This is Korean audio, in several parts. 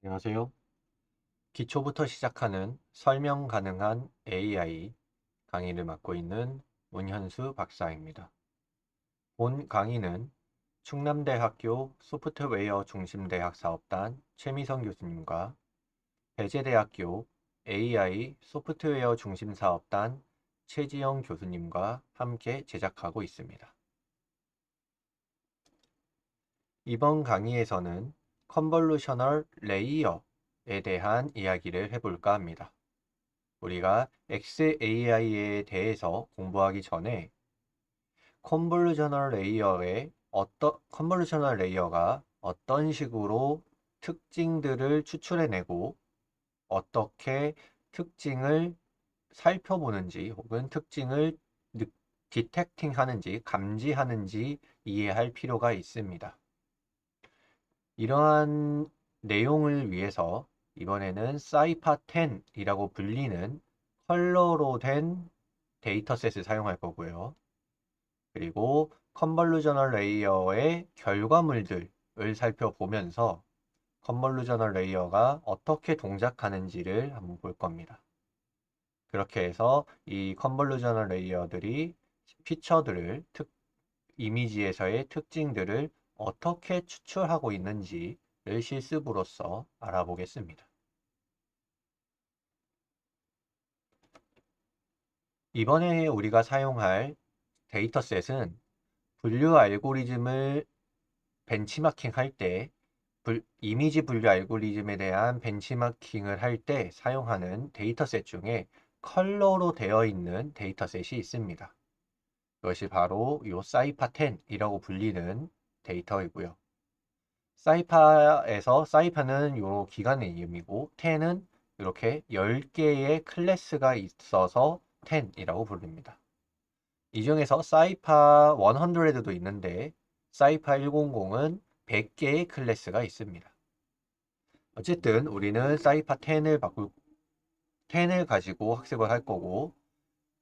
안녕하세요. 기초부터 시작하는 설명 가능한 AI 강의를 맡고 있는 문현수 박사입니다. 본 강의는 충남대학교 소프트웨어 중심대학 사업단 최미성 교수님과 배재대학교 AI 소프트웨어 중심 사업단 최지영 교수님과 함께 제작하고 있습니다. 이번 강의에서는 컨볼루셔널 레이어에 대한 이야기를 해볼까 합니다. 우리가 XAI에 대해서 공부하기 전에 컨볼루셔널 레이어가 어떤 식으로 특징들을 추출해내고 어떻게 특징을 살펴보는지 혹은 특징을 디텍팅 하는지 감지하는지 이해할 필요가 있습니다. 이러한 내용을 위해서 이번에는 사이파10이라고 불리는 컬러로 된 데이터셋을 사용할 거고요. 그리고 컨볼루셔널 레이어의 결과물들을 살펴보면서 컨볼루셔널 레이어가 어떻게 동작하는지를 한번 볼 겁니다. 그렇게 해서 이 컨볼루셔널 레이어들이 이미지에서의 특징들을 어떻게 추출하고 있는지를 실습으로서 알아보겠습니다. 이번에 우리가 사용할 데이터셋은 분류 알고리즘을 벤치마킹 할 때, 이미지 분류 알고리즘에 대한 벤치마킹을 할 때 사용하는 데이터셋 중에 컬러로 되어 있는 데이터셋이 있습니다. 그것이 바로 이 사이파10이라고 불리는 데이터이고요. 사이파는 이 기관의 이름이고 10은 이렇게 10개의 클래스가 있어서 10이라고 부릅니다. 이 중에서 사이파 100도 있는데 사이파 100은 100개의 클래스가 있습니다. 어쨌든 우리는 사이파 10을 가지고 학습을 할 거고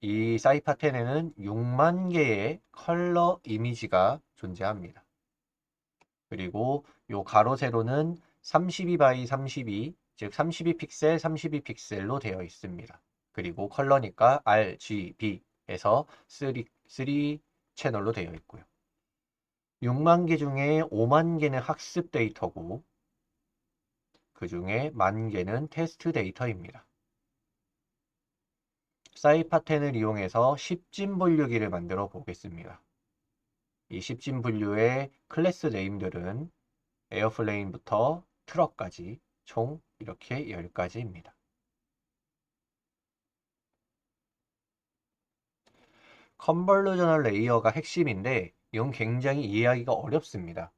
이 사이파 10에는 6만 개의 컬러 이미지가 존재합니다. 그리고 요 가로 세로는 32 바이 32, 즉 32 픽셀, 32 픽셀로 되어 있습니다. 그리고 컬러니까 RGB에서 3 채널로 되어 있고요. 6만 개 중에 5만 개는 학습 데이터고 그 중에 1만 개는 테스트 데이터입니다. 사이파10을 이용해서 10진 분류기를 만들어 보겠습니다. 이 10진 분류의 클래스 네임들은 에어플레인부터 트럭까지 총 이렇게 10가지입니다. 컨볼루셔널 레이어가 핵심인데 이건 굉장히 이해하기가 어렵습니다.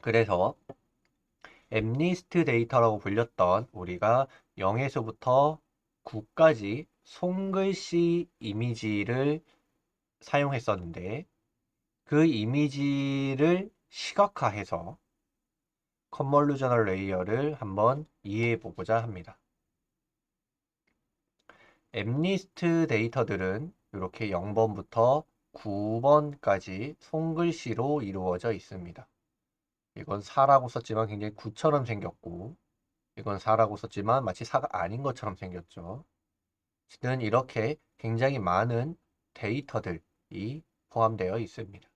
그래서 엠니스트 데이터라고 불렸던 우리가 0에서부터 9까지 손글씨 이미지를 사용했었는데 그 이미지를 시각화해서 컨볼루셔널 레이어를 한번 이해해 보고자 합니다. 엠니스트 데이터들은 이렇게 0번부터 9번까지 손글씨로 이루어져 있습니다. 이건 4라고 썼지만 굉장히 9처럼 생겼고 이건 4라고 썼지만 마치 4가 아닌 것처럼 생겼죠. 어쨌든 이렇게 굉장히 많은 데이터들이 포함되어 있습니다.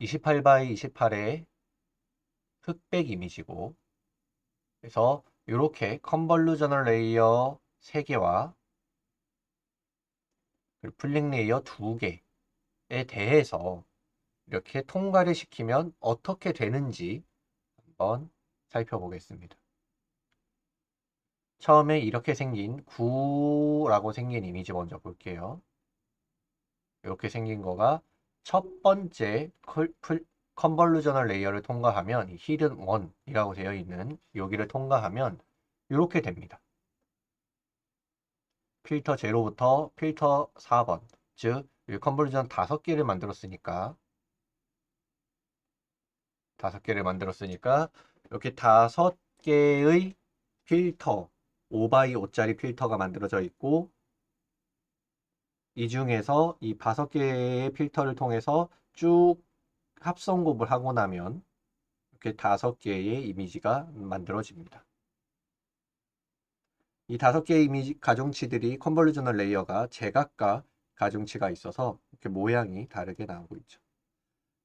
28 바이 28의 흑백 이미지고 그래서 이렇게 컨볼루셔널 레이어 3개와 풀링 레이어 2개에 대해서 이렇게 통과를 시키면 어떻게 되는지 한번 살펴보겠습니다. 처음에 이렇게 생긴 9라고 생긴 이미지 먼저 볼게요. 이렇게 생긴 거가 첫 번째 컨볼루셔널 레이어를 통과하면 이 히든 1이라고 되어 있는 여기를 통과하면 이렇게 됩니다. 필터 0부터 필터 4번 즉 컨볼루션 5개를 만들었으니까 이렇게 5개의 필터 5x5짜리 필터가 만들어져 있고 이 중에서 이 5개의 필터를 통해서 쭉 합성 곱을 하고 나면 이렇게 5개의 이미지가 만들어집니다. 이 5개의 이미지 가중치들이 컨볼루셔널 레이어가 제각각 가중치가 있어서 이렇게 모양이 다르게 나오고 있죠.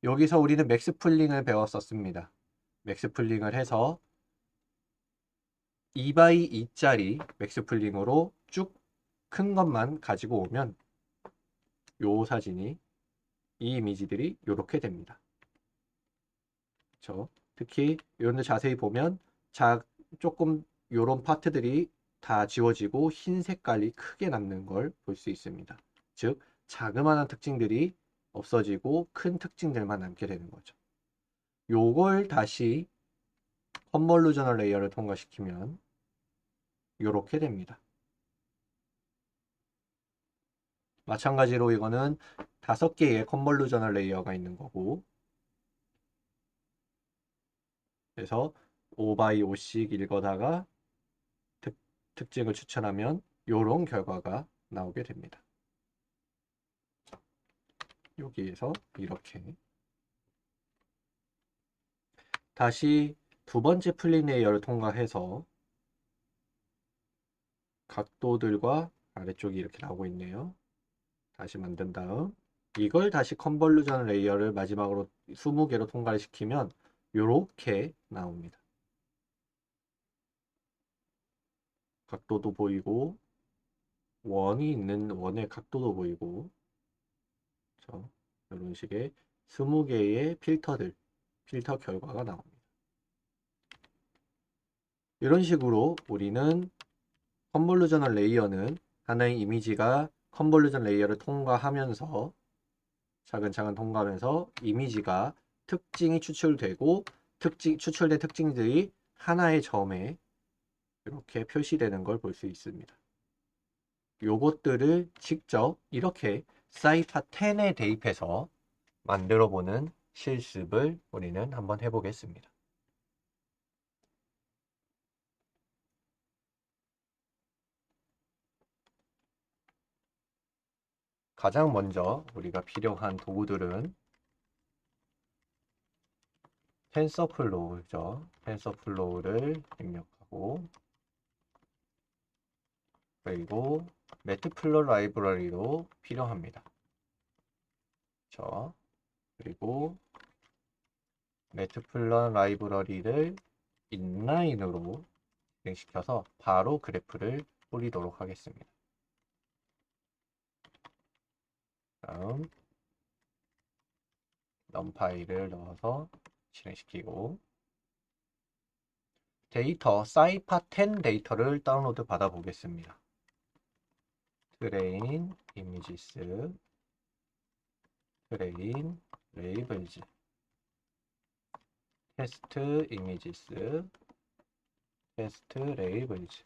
여기서 우리는 맥스 풀링을 배웠었습니다. 맥스 풀링을 해서 2x2짜리 맥스 풀링으로 쭉 큰 것만 가지고 오면 요 사진이 이 이미지들이 이렇게 됩니다. 그렇죠? 특히 이런 데 자세히 보면 조금 요런 파트들이 다 지워지고 흰 색깔이 크게 남는 걸 볼 수 있습니다. 즉 자그마한 특징들이 없어지고 큰 특징들만 남게 되는 거죠. 요걸 다시 컨볼루셔널 레이어를 통과시키면 이렇게 됩니다. 마찬가지로 이거는 5개의 컨볼루셔널 레이어가 있는 거고, 그래서 5x5씩 읽어다가 특징을 추천하면 이런 결과가 나오게 됩니다. 여기에서 이렇게 다시 두 번째 플린 레이어를 통과해서 각도들과 아래쪽이 이렇게 나오고 있네요. 다시 만든 다음 이걸 다시 컨볼루션 레이어를 마지막으로 20개로 통과를 시키면 이렇게 나옵니다. 각도도 보이고 원이 있는 원의 각도도 보이고, 그렇죠? 이런 식의 20개의 필터 결과가 나옵니다. 이런 식으로 우리는 컨볼루셔널 레이어는 하나의 이미지가 컨볼루션 레이어를 통과하면서 차근차근 통과하면서 이미지가 특징이 추출되고 추출된 특징들이 하나의 점에 이렇게 표시되는 걸 볼 수 있습니다. 요것들을 직접 이렇게 사이파 10에 대입해서 만들어 보는 실습을 우리는 한번 해보겠습니다. 가장 먼저 우리가 필요한 도구들은 텐서플로우죠. 텐서플로우를 입력하고, 그리고 매트플롯 라이브러리도 필요합니다. 그렇죠? 그리고 매트플롯 라이브러리를 인라인으로 진행시켜서 바로 그래프를 뿌리도록 하겠습니다. 다음 넘파이를 넣어서 실행시키고, 데이터 사이파 10 데이터를 다운로드 받아 보겠습니다. 트레인 이미지스, 트레인 레이블즈, 테스트 이미지스, 테스트 레이블즈.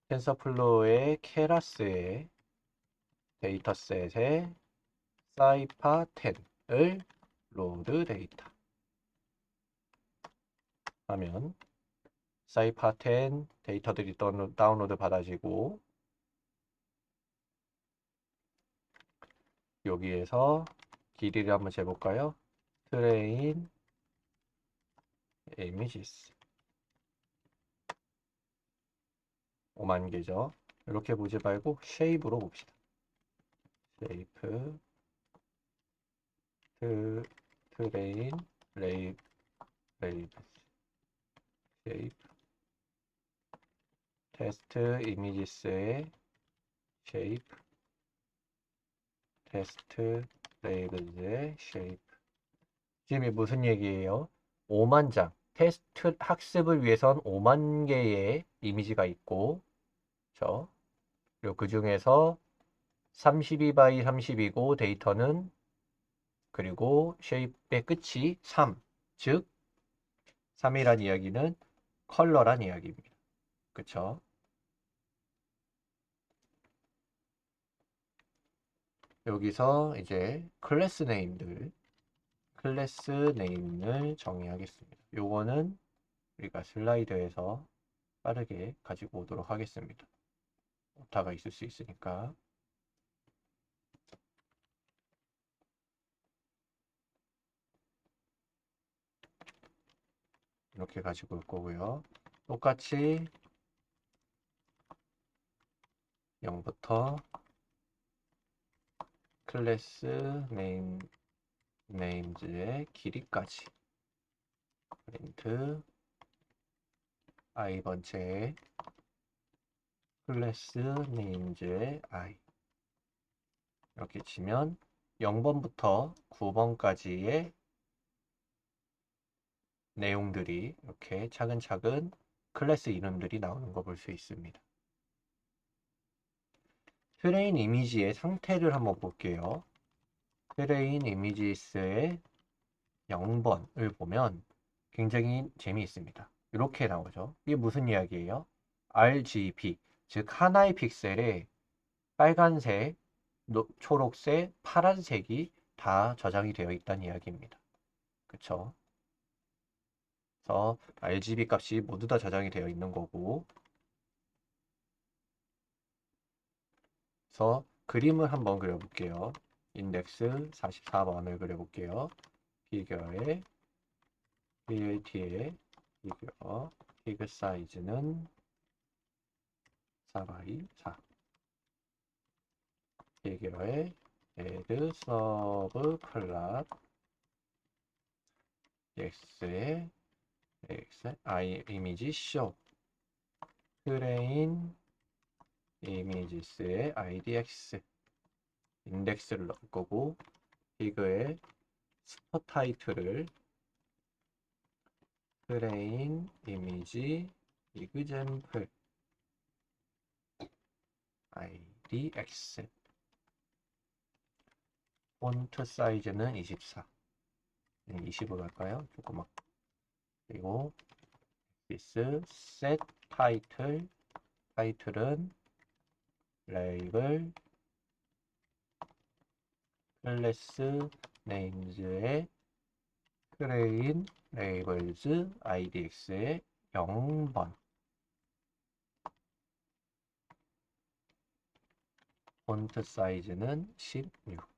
텐서플로우의 케라스의 데이터셋에 사이파 10을 로드 데이터 하면 사이파 10 데이터들이 다운로드 받아지고, 여기에서 길이를 한번 재볼까요? 트레인 이미지스 5만 개죠. 이렇게 보지 말고 쉐입으로 봅시다. 쉐이프 트레인 레이블 쉐이프 테스트 이미지스의 쉐이프 테스트 레이블즈의 쉐이프. 지금 이 무슨 얘기예요? 5만 장 테스트 학습을 위해선 5만 개의 이미지가 있고, 그렇죠? 그리고 그 중에서 32 x 30이고 데이터는, 그리고 쉐입의 끝이 3, 즉 3이란 이야기는 컬러란 이야기입니다. 그쵸? 여기서 이제 클래스 네임을 정의하겠습니다. 요거는 우리가 슬라이드에서 빠르게 가지고 오도록 하겠습니다. 오타가 있을 수 있으니까. 이렇게 가지고 올 거고요. 똑같이 0부터 클래스 네임즈의 길이까지 프린트 i 번째의 클래스 네임즈의 i 이렇게 치면 0번부터 9번까지의 내용들이 이렇게 차근차근 클래스 이름들이 나오는 거 볼 수 있습니다. 트레인 이미지의 상태를 한번 볼게요. 트레인 이미지스의 0번을 보면 굉장히 재미있습니다. 이렇게 나오죠. 이게 무슨 이야기예요? RGB, 즉 하나의 픽셀에 빨간색, 초록색, 파란색이 다 저장이 되어 있다는 이야기입니다. 그쵸? 그래서 RGB 값이 모두 다 저장이 되어 있는 거고, 그래서 그림을 한번 그려볼게요. 인덱스 44번을 그려볼게요. 피겨의 PLT의 피겨 피그 사이즈는 4x4 피겨의 add 서브 클럽 x의 x i 이미지 쇼 트레인 이미지스의 idx 인덱스를 넣을 거고 피그의 스포 타이틀을 트레인 이미지 이그젬플 idx 폰트 사이즈는 24 20으로 할까요? 조그맣 그리고 this set 타이틀은 레이블 클래스 네임즈의 트레인 레이블즈 idx의 0번 폰트 사이즈는 16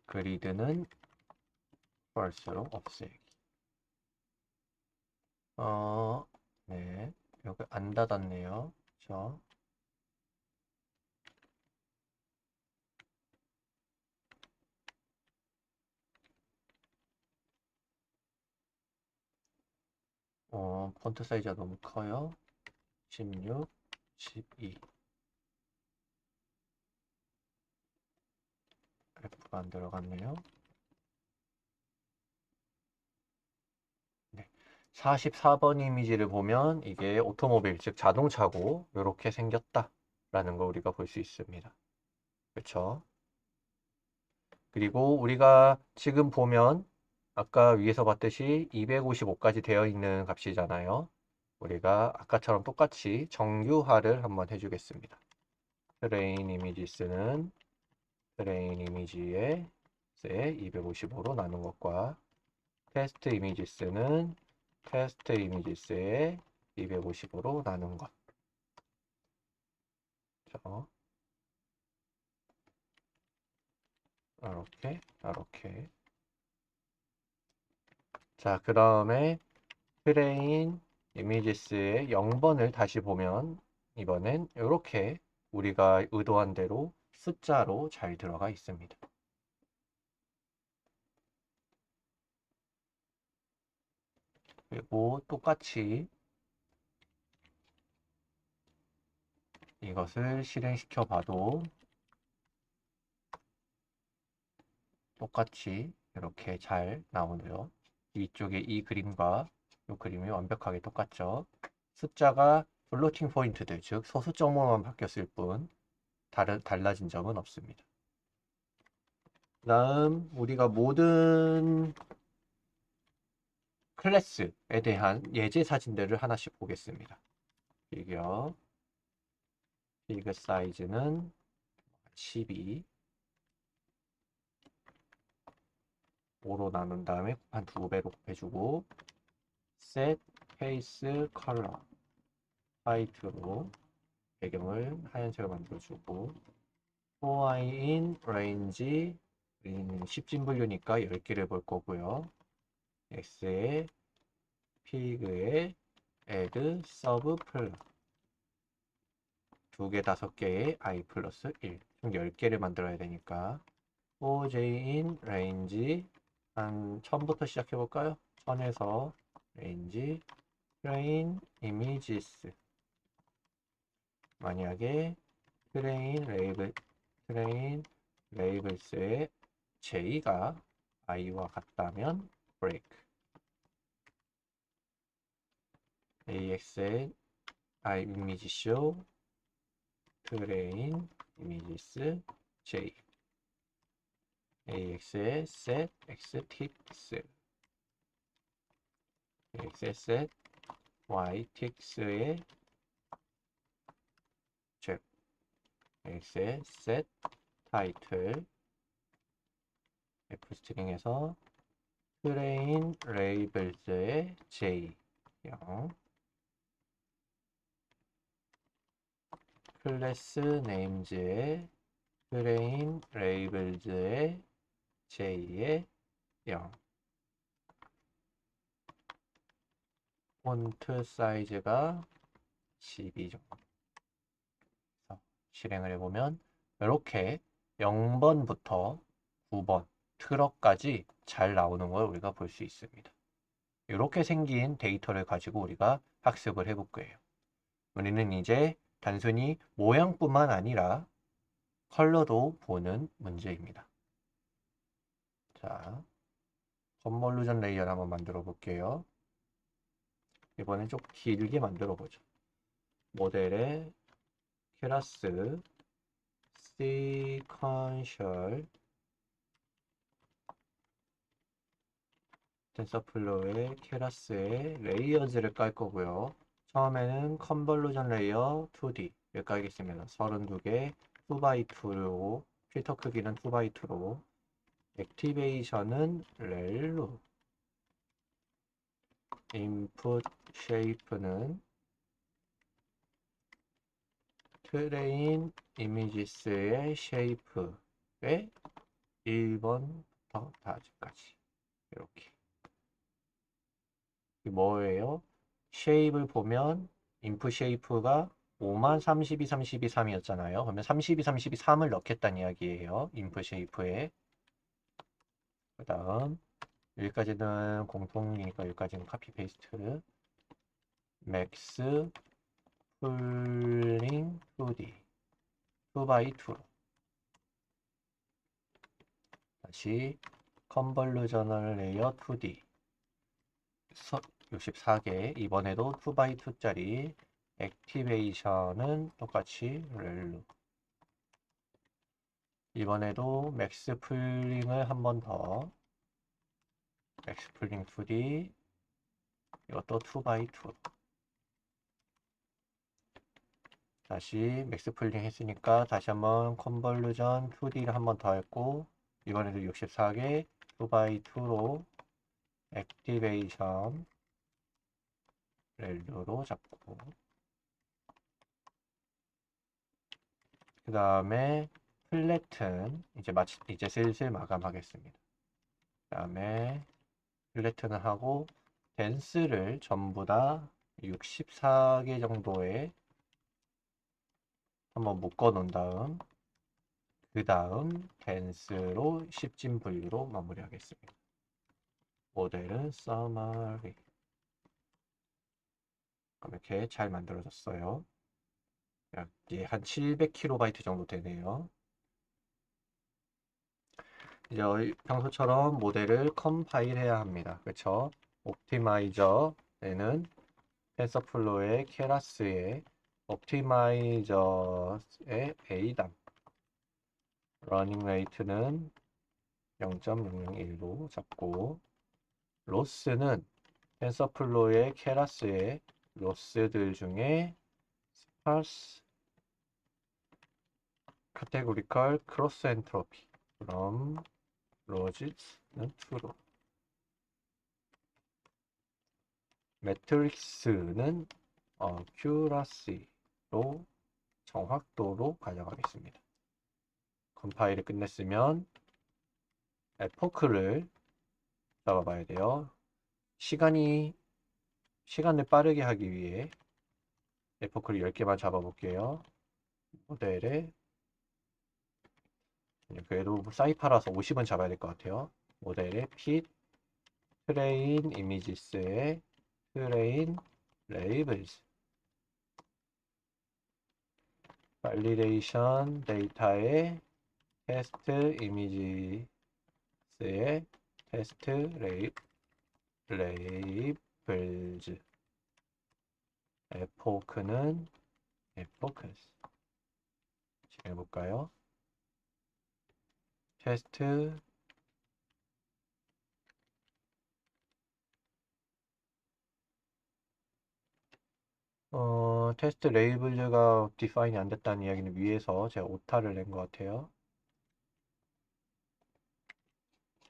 그리드는 false로 없애기 네 여기 안 닫았네요. 그렇죠? 폰트 사이즈가 너무 커요. 16, 12 F가 안 들어갔네요. 네. 44번 이미지를 보면 이게 오토모빌, 즉 자동차고 이렇게 생겼다라는 거 우리가 볼 수 있습니다. 그렇죠? 그리고 우리가 지금 보면 아까 위에서 봤듯이 255까지 되어 있는 값이잖아요. 우리가 아까처럼 똑같이 정규화를 한번 해주겠습니다. 트레인 이미지스는 트레인 이미지의 255로 나눈 것과 테스트 이미지스는 테스트 이미지스의 255로 나눈 것. 그렇죠? 이렇게. 자, 그 다음에 트레인 이미지스의 0번을 다시 보면 이번엔 이렇게 우리가 의도한 대로 숫자로 잘 들어가 있습니다. 그리고 똑같이 이것을 실행시켜 봐도 똑같이 이렇게 잘 나오죠. 이쪽에 이 그림과 이 그림이 완벽하게 똑같죠. 숫자가 플로팅 포인트들, 즉 소수점으로만 바뀌었을 뿐 달라진 점은 없습니다. 다음 우리가 모든 클래스에 대한 예제 사진들을 하나씩 보겠습니다. 피겨 사이즈는 12 5로 나눈 다음에 한 2배로 곱해주고 set face color 화이트로 배경을 하얀색으로 만들어주고 for i in range 우리는 10진 분류니까 10개를 볼 거고요. x에 pig에 add sub 플러스 2개 5개의 i 플러스 1 총 10개를 만들어야 되니까 oj인 range 한 1000부터 시작해 볼까요? 1000에서 range train images 만약에 train labels의 j가 i와 같다면 break ax의 I image show train images j ax의 set x ticks ax의 set y ticks의 check ax의 set title f 스트링에서 train labels의 j 0 클래스 네임즈의 train labels의 j의 0 폰트 사이즈가 12 정도 실행을 해보면 이렇게 0번부터 9번 트럭까지 잘 나오는 걸 우리가 볼 수 있습니다. 이렇게 생긴 데이터를 가지고 우리가 학습을 해볼 거예요. 우리는 이제 단순히 모양뿐만 아니라 컬러도 보는 문제입니다. 자, 컨볼루션 레이어를 한번 만들어 볼게요. 이번엔 좀 길게 만들어 보죠. 모델의 클래스 sequential 텐서플로우의 클래스에 레이어즈를 깔 거고요. 처음에는 컨볼루션 레이어 2D 를 깔겠습니다. 32개 2x2로 필터 크기는 2x2로 액티베이션은 렐로 인풋 쉐이프는 트레인 이미지스의 쉐이프의 1번부터 5까지 이렇게 뭐예요? 쉐입을 보면 인풋 쉐이프가 5만 32, 32, 3이었잖아요. 그러면 32, 32, 3을 넣겠다는 이야기예요. 인풋 쉐이프에. 그 다음 여기까지는 공통이니까 여기까지는 카피 페이스트. 맥스 풀링 2D 2x2로 다시 컨볼루셔널 레이어 2D 64개 이번에도 2x2짜리 액티베이션은 똑같이 렐로 이번에도 맥스 풀링을 한 번 더 맥스 풀링 2D 이것도 2x2 다시 맥스 풀링 했으니까 다시 한번 컨볼루션 2D를 한 번 더 했고 이번에도 64개 2x2로 액티베이션 렐로로 잡고 그 다음에 플래튼 이제 슬슬 마감하겠습니다. 그 다음에 플래튼을 하고 댄스를 전부 다 64개 정도에 한번 묶어 놓은 다음 그 다음 댄스로 10진 분류로 마무리하겠습니다. 모델은 summary 이렇게 잘 만들어졌어요. 약 한 700KB 정도 되네요. 이제 평소처럼 모델을 컴파일해야 합니다. 그렇죠? 옵티마이저에는 텐서플로우의 케라스의 옵티마이저의 A당 러닝 레이트는 0.001로 잡고 로스는 텐서플로우의 케라스의 로스들 중에 스파스 카테고리컬 크로스 엔트로피 그럼 로지는 2로 매트릭스는 어큐러시로 정확도로 가져가겠습니다. 컴파일을 끝냈으면 에포크를 잡아봐야 돼요. 시간을 빠르게 하기 위해 에포크를 10개만 잡아볼게요. 모델에 그래도 사이파라서 50은 잡아야 될 것 같아요. 모델에 핏 트레인 이미지스에 트레인 레이블즈 발리데이션 데이터에 테스트 이미지스에 테스트 레이블즈 에포크는 에포크스 지금 해볼까요? 테스트 테스트 레이블즈가 디파인이 안 됐다는 이야기는 위에서 제가 오타를 낸 것 같아요.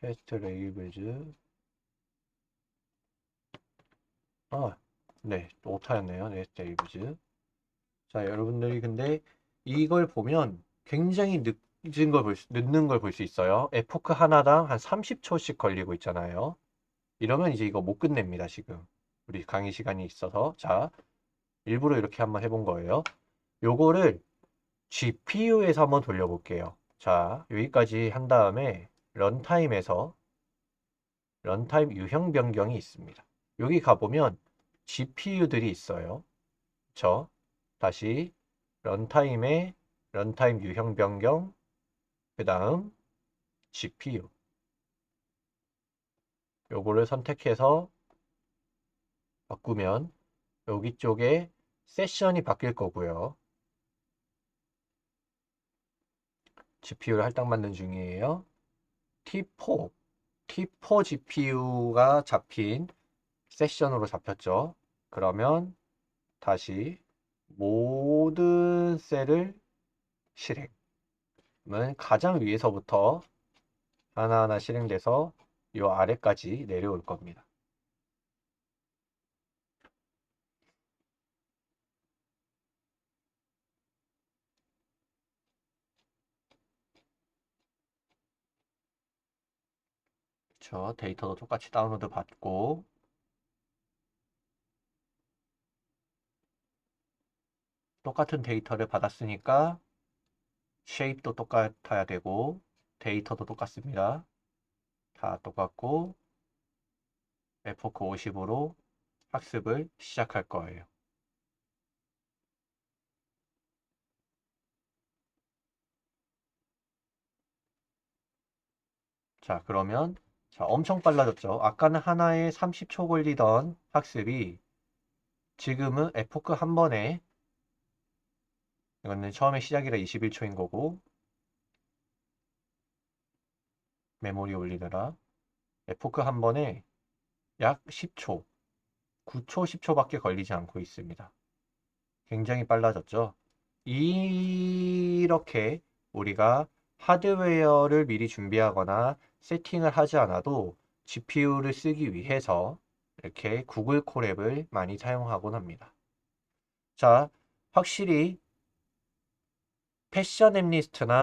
테스트 레이블즈 네, 오타였네요. 테스트 레이블즈. 자, 여러분들이 근데 이걸 보면 굉장히 늦는 걸 볼 수 있어요. 에포크 하나당 한 30초씩 걸리고 있잖아요. 이러면 이제 이거 못 끝냅니다, 지금. 우리 강의 시간이 있어서. 자, 일부러 이렇게 한번 해본 거예요. 요거를 GPU에서 한번 돌려볼게요. 자, 여기까지 한 다음에 런타임에서 런타임 유형 변경이 있습니다. 여기 가보면 GPU들이 있어요. 다시 런타임에 런타임 유형 변경, 그 다음 GPU. 요거를 선택해서 바꾸면 여기 쪽에 세션이 바뀔 거고요. GPU를 할당 만든 중이에요. T4 GPU가 잡힌 세션으로 잡혔죠. 그러면 다시 모든 셀을 실행은 가장 위에서부터 하나하나 실행돼서 이 아래까지 내려올 겁니다. 데이터도 똑같이 다운로드 받고 똑같은 데이터를 받았으니까 쉐입도 똑같아야 되고 데이터도 똑같습니다. 다 똑같고 에포크 50으로 학습을 시작할 거예요. 자, 그러면 엄청 빨라졌죠. 아까는 하나에 30초 걸리던 학습이 지금은 에포크 한 번에 이거는 처음에 시작이라 21초인 거고 메모리 올리느라 에포크 한 번에 약 10초, 9초, 10초밖에 걸리지 않고 있습니다. 굉장히 빨라졌죠. 이렇게 우리가 하드웨어를 미리 준비하거나 세팅을 하지 않아도 GPU를 쓰기 위해서 이렇게 구글 콜앱을 많이 사용하곤 합니다. 자, 확실히 패션 앱리스트나